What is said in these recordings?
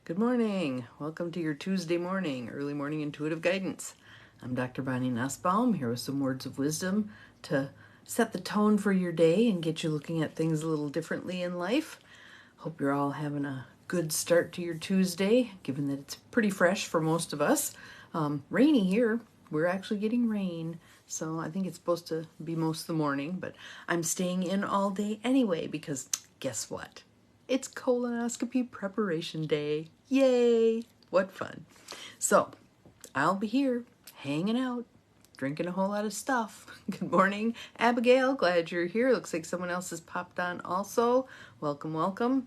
Good morning. Welcome to your Tuesday morning, early morning intuitive guidance. I'm Dr. Bonnie Nussbaum, here with some words of wisdom to set the tone for your day and get you looking at things a little differently in life. Hope you're all having a good start to your Tuesday, given that it's pretty fresh for most of us. Rainy here. We're actually getting rain, so I think it's supposed to be most of the morning, but I'm staying in all day anyway because guess what? It's colonoscopy preparation day. Yay! What fun. So, I'll be here, hanging out, drinking a whole lot of stuff. Good morning, Abigail. Glad you're here. Looks like someone else has popped on also. Welcome, welcome.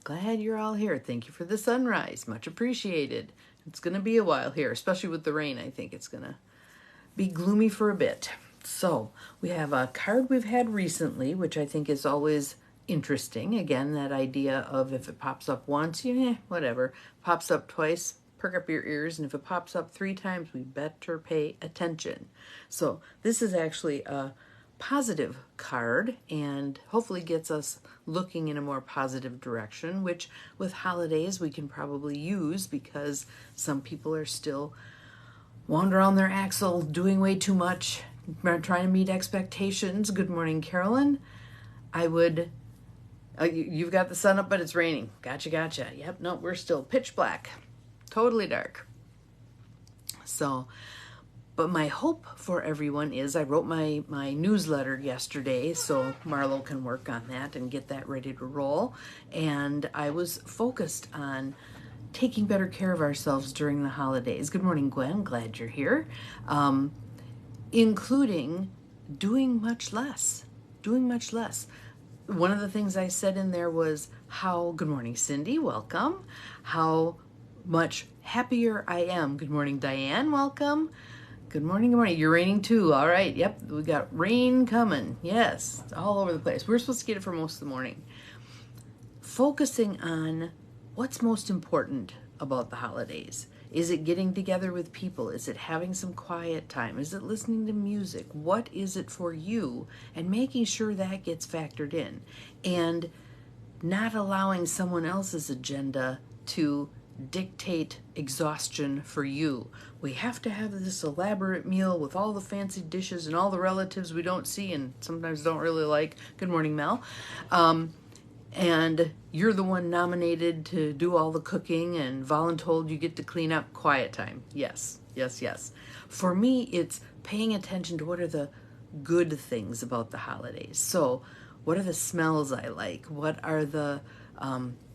Glad you're all here. Thank you for the sunrise. Much appreciated. It's going to be a while here, especially with the rain. I think it's going to be gloomy for a bit. So, we have a card we've had recently, which I think is always interesting. Again, that idea of if it pops up once, whatever. Pops up twice, perk up your ears. And if it pops up 3 times, we better pay attention. So this is actually a positive card and hopefully gets us looking in a more positive direction, which with holidays we can probably use because some people are still wandering on their axle, doing way too much, trying to meet expectations. Good morning, Carolyn. You've got the sun up, but it's raining. Gotcha. Yep, no, we're still pitch black. Totally dark. So, but my hope for everyone is I wrote my newsletter yesterday, so Marlo can work on that and get that ready to roll. And I was focused on taking better care of ourselves during the holidays. Good morning, Gwen. Glad you're here. Including doing much less. One of the things I said in there was good morning, Cindy, welcome, how much happier I am. Good morning, Diane, welcome. Good morning. You're raining too. All right. Yep. We got rain coming. Yes. All over the place. We're supposed to get it for most of the morning. Focusing on what's most important about the holidays. Is it getting together with people? Is it having some quiet time? Is it listening to music? What is it for you? And making sure that gets factored in. And not allowing someone else's agenda to dictate exhaustion for you. We have to have this elaborate meal with all the fancy dishes and all the relatives we don't see and sometimes don't really like. Good morning, Mel. And you're the one nominated to do all the cooking and voluntold you get to clean up. Quiet time. Yes. For me, it's paying attention to what are the good things about the holidays. So what are the smells I like? What are the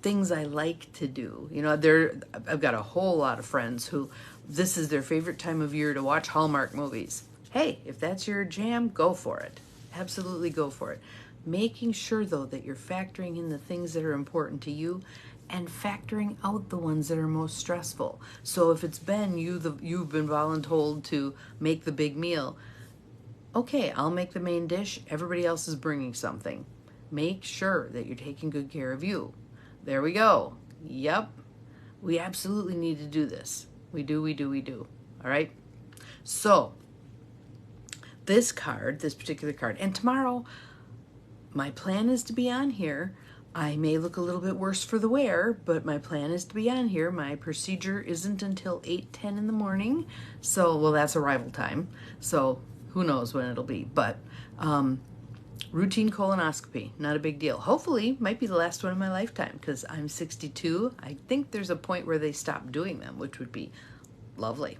things I like to do? I've got a whole lot of friends who this is their favorite time of year to watch Hallmark movies. Hey, if that's your jam, go for it. Absolutely go for it. Making sure, though, that you're factoring in the things that are important to you and factoring out the ones that are most stressful. So if it's been you've been voluntold to make the big meal, okay, I'll make the main dish. Everybody else is bringing something. Make sure that you're taking good care of you. There we go. Yep. We absolutely need to do this. We do. All right? So this particular card, and tomorrow, my plan is to be on here. I may look a little bit worse for the wear, but my plan is to be on here. My procedure isn't until 8:10 in the morning. So, well, that's arrival time. So who knows when it'll be. But routine colonoscopy, not a big deal. Hopefully, might be the last one in my lifetime because I'm 62. I think there's a point where they stop doing them, which would be lovely.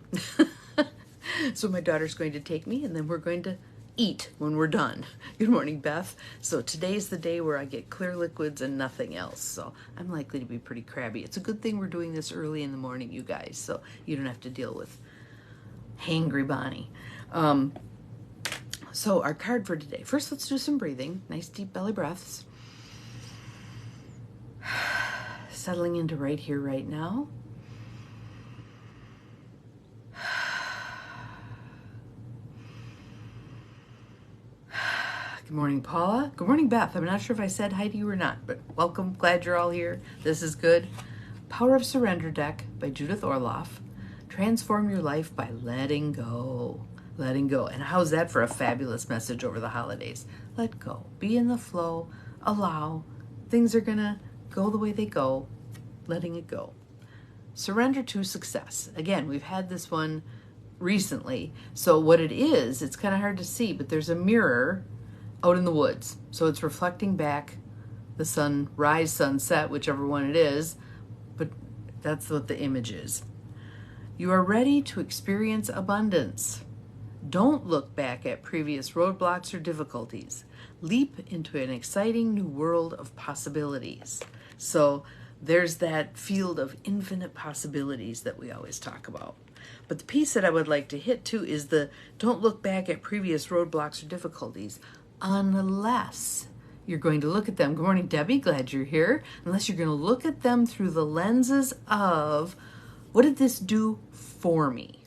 So my daughter's going to take me and then we're going to eat when we're done. Good morning, Beth. So today's the day where I get clear liquids and nothing else. So I'm likely to be pretty crabby. It's a good thing we're doing this early in the morning, you guys, so you don't have to deal with hangry Bonnie. So our card for today. First, let's do some breathing. Nice deep belly breaths. Settling into right here, right now. Good morning, Paula. Good morning, Beth. I'm not sure if I said hi to you or not, but welcome. Glad you're all here. This is good. Power of Surrender deck by Judith Orloff. Transform your life by letting go. Letting go. And how's that for a fabulous message over the holidays? Let go. Be in the flow. Allow. Things are going to go the way they go. letting it go. Surrender to success. Again, we've had this one recently. So what it is, it's kind of hard to see, but there's a mirror out in the woods. So it's reflecting back the sunrise, sunset, whichever one it is, but that's what the image is. You are ready to experience abundance. Don't look back at previous roadblocks or difficulties. Leap into an exciting new world of possibilities. So there's that field of infinite possibilities that we always talk about. But the piece that I would like to hit too is the don't look back at previous roadblocks or difficulties unless you're going to look at them. Good morning, Debbie. Glad you're here. Unless you're going to look at them through the lenses of what did this do for me?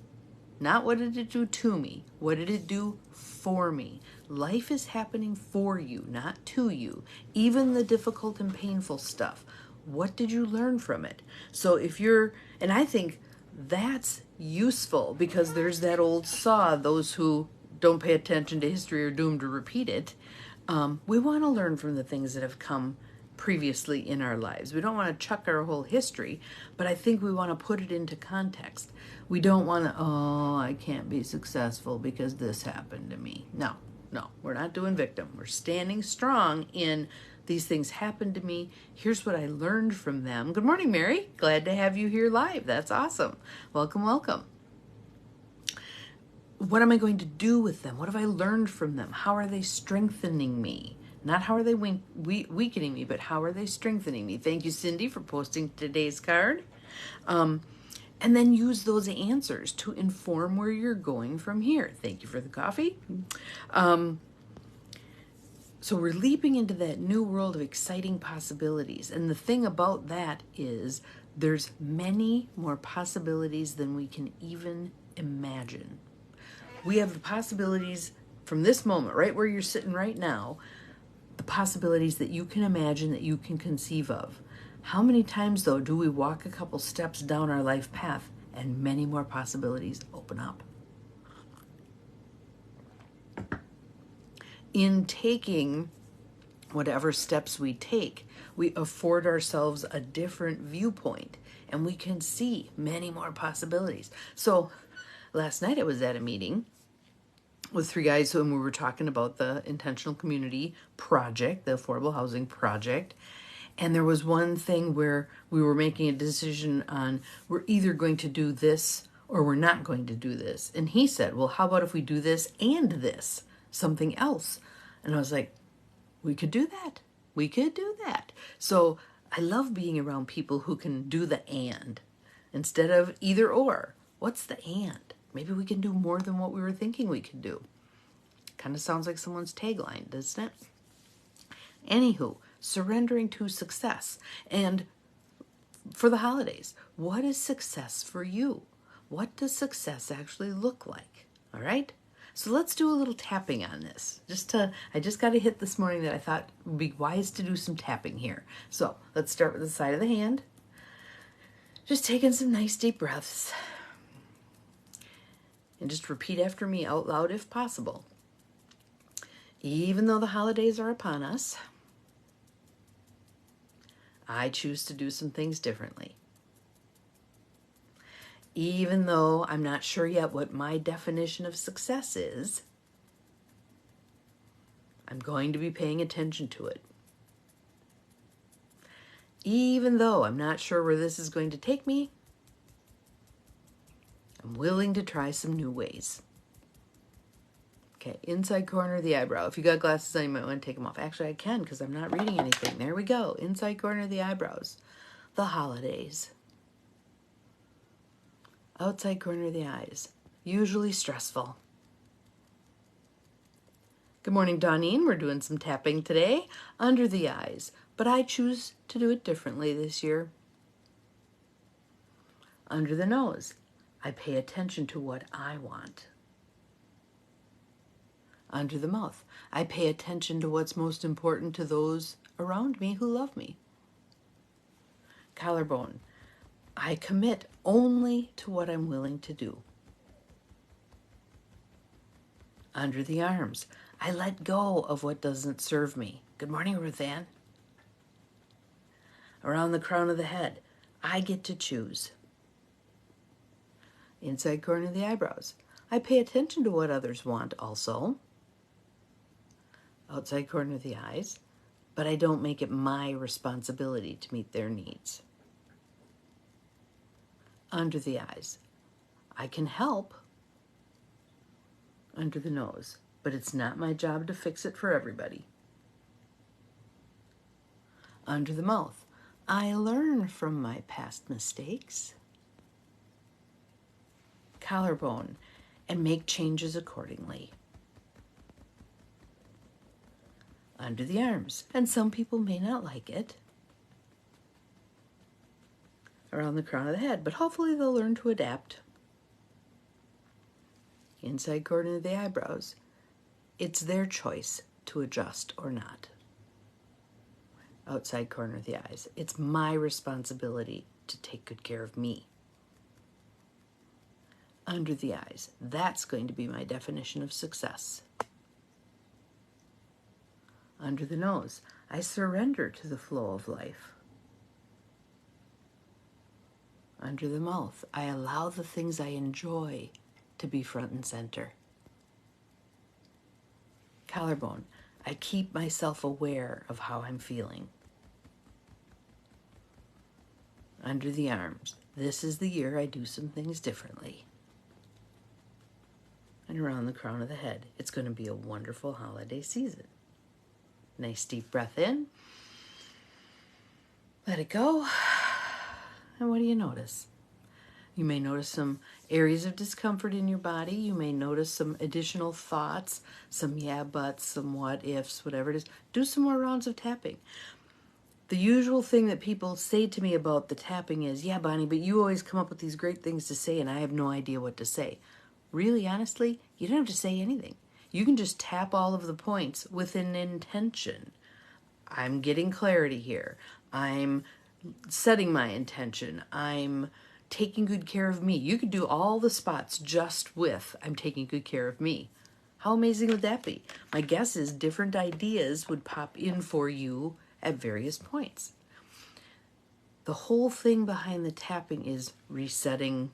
Not what did it do to me. What did it do for me? Life is happening for you, not to you. Even the difficult and painful stuff. What did you learn from it? So if you're, and I think that's useful because there's that old saw, those who don't pay attention to history are doomed to repeat it. We want to learn from the things that have come previously in our lives. We don't want to chuck our whole history, but I think we want to put it into context. We don't want to, oh, I can't be successful because this happened to me. No, we're not doing victim. We're standing strong in these things happened to me. Here's what I learned from them. Good morning, Mary. Glad to have you here live. That's awesome. Welcome, welcome. What am I going to do with them? What have I learned from them? How are they strengthening me? Not how are they weakening me, but how are they strengthening me? Thank you, Cindy, for posting today's card. And then use those answers to inform where you're going from here. Thank you for the coffee. So we're leaping into that new world of exciting possibilities. And the thing about that is there's many more possibilities than we can even imagine. We have the possibilities from this moment, right where you're sitting right now, the possibilities that you can imagine, that you can conceive of. How many times, though, do we walk a couple steps down our life path and many more possibilities open up? In taking whatever steps we take, we afford ourselves a different viewpoint and we can see many more possibilities. So last night I was at a meeting with 3 guys and we were talking about the Intentional Community Project, the Affordable Housing Project. And there was one thing where we were making a decision on we're either going to do this or we're not going to do this. And he said, well, how about if we do this and this, something else? And I was like, we could do that. We could do that. So I love being around people who can do the and instead of either or. What's the and? Maybe we can do more than what we were thinking we could do. Kind of sounds like someone's tagline, doesn't it? Anywho, surrendering to success. And for the holidays, what is success for you? What does success actually look like? All right? So let's do a little tapping on this. I just got a hit this morning that I thought would be wise to do some tapping here. So let's start with the side of the hand. Just taking some nice deep breaths. And just repeat after me out loud if possible. Even though the holidays are upon us, I choose to do some things differently. Even though I'm not sure yet what my definition of success is, I'm going to be paying attention to it. Even though I'm not sure where this is going to take me, I'm willing to try some new ways. Okay, inside corner of the eyebrow. If you got glasses on, you might want to take them off. Actually, I can because I'm not reading anything. There we go. Inside corner of the eyebrows. The holidays. Outside corner of the eyes. Usually stressful. Good morning, Dawnine. We're doing some tapping today. Under the eyes. But I choose to do it differently this year. Under the nose. I pay attention to what I want. Under the mouth. I pay attention to what's most important to those around me who love me. Collarbone. I commit only to what I'm willing to do. Under the arms. I let go of what doesn't serve me. Good morning, Ruth Ann. Around the crown of the head. I get to choose. Inside corner of the eyebrows. I pay attention to what others want also. Outside corner of the eyes. But I don't make it my responsibility to meet their needs. Under the eyes. I can help. Under the nose. But it's not my job to fix it for everybody. Under the mouth. I learn from my past mistakes. Collarbone, and make changes accordingly. Under the arms, and some people may not like it. Around the crown of the head, but hopefully they'll learn to adapt. Inside corner of the eyebrows. It's their choice to adjust or not. Outside corner of the eyes. It's my responsibility to take good care of me. Under the eyes. That's going to be my definition of success. Under the nose. I surrender to the flow of life. Under the mouth. I allow the things I enjoy to be front and center. Collarbone. I keep myself aware of how I'm feeling. Under the arms. This is the year I do some things differently. And around the crown of the head. It's going to be a wonderful holiday season. Nice deep breath in. Let it go. And what do you notice? You may notice some areas of discomfort in your body. You may notice some additional thoughts, some yeah buts, some what ifs, whatever it is. Do some more rounds of tapping. The usual thing that people say to me about the tapping is, yeah, Bonnie, but you always come up with these great things to say and I have no idea what to say. Really, honestly, you don't have to say anything. You can just tap all of the points with an intention. I'm getting clarity here. I'm setting my intention. I'm taking good care of me. You could do all the spots just with I'm taking good care of me. How amazing would that be? My guess is different ideas would pop in for you at various points. The whole thing behind the tapping is resetting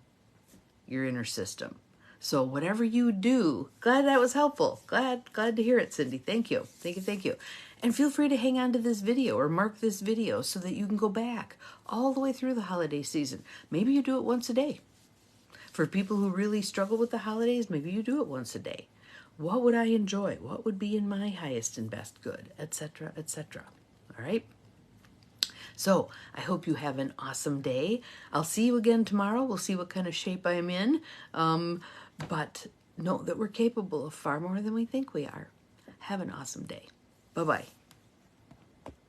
your inner system. So whatever you do, glad that was helpful. Glad to hear it, Cindy. Thank you. Thank you. And feel free to hang on to this video or mark this video so that you can go back all the way through the holiday season. Maybe you do it once a day. For people who really struggle with the holidays, maybe you do it once a day. What would I enjoy? What would be in my highest and best good? Etc., etc. All right? So I hope you have an awesome day. I'll see you again tomorrow. We'll see what kind of shape I am in. But know that we're capable of far more than we think we are. Have an awesome day. Bye-bye.